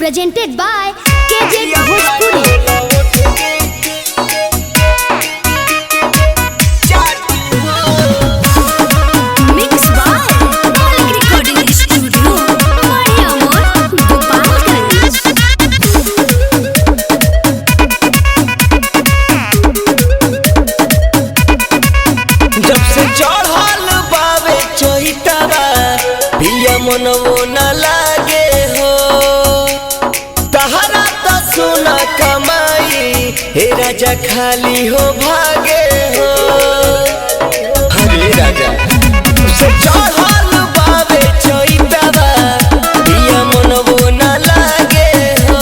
presented by KJ Bhojpuri. मनवो न लागे हो तहरा तो सुना कमाई हे राजा खाली हो भागे हो। हरे राजा से चढ़ल बाबे चैतवा पिया मनवो न लागे हो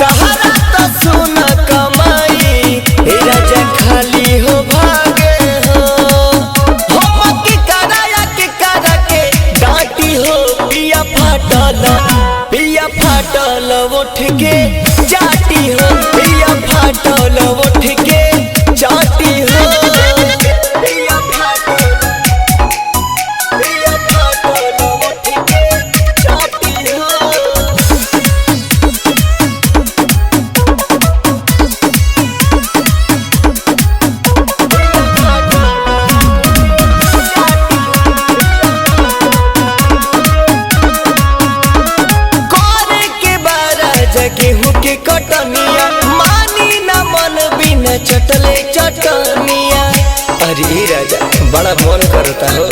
तहरा तो सुना कमाई हे राजा खाली हो भागे हो। पिया फाटल उठ के जाती हो पिया फाटल उठ के जाती हो। पिया फाटल उठ के जाती हो। गेहूं के कटनिया मानी न मन बिना चटले चटनिया। अरे राजा बड़ा मन करता हो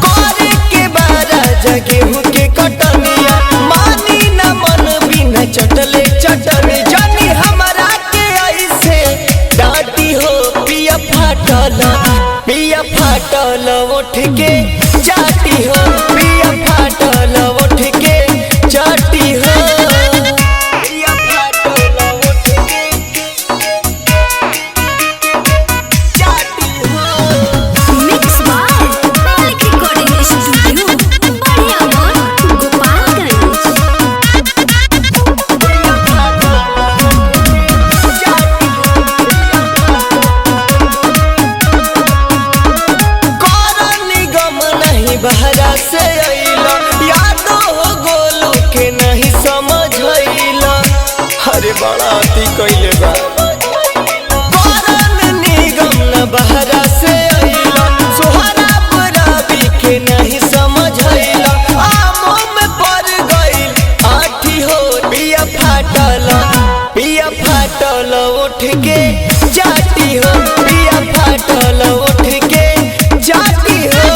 करे के राजा गेहूं के कटनिया मानी न मन बिना चटले चटनी जानी हमारा के ऐसे डांटी हो। पिया फाटल उठ के जाती हो पिया फाटल उठ के जाती हो। बहरा से अइला यादो हो गोलू के नहीं समझइला। अरे बड़ा अति कइले बा करन निगम न बहरा से अइला सोहरा बराबी के नहीं समझइला। आमो में पड़ गइल आठी हो पिया फाटल उठ के जाती हो पिया फाटल उठ के जाती हो।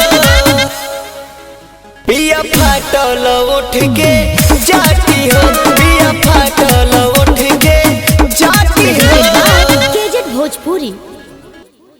पिया फाटल उठ के जाती हो पिया फाटल उठ के जाती हो। KJ Bhojpuri।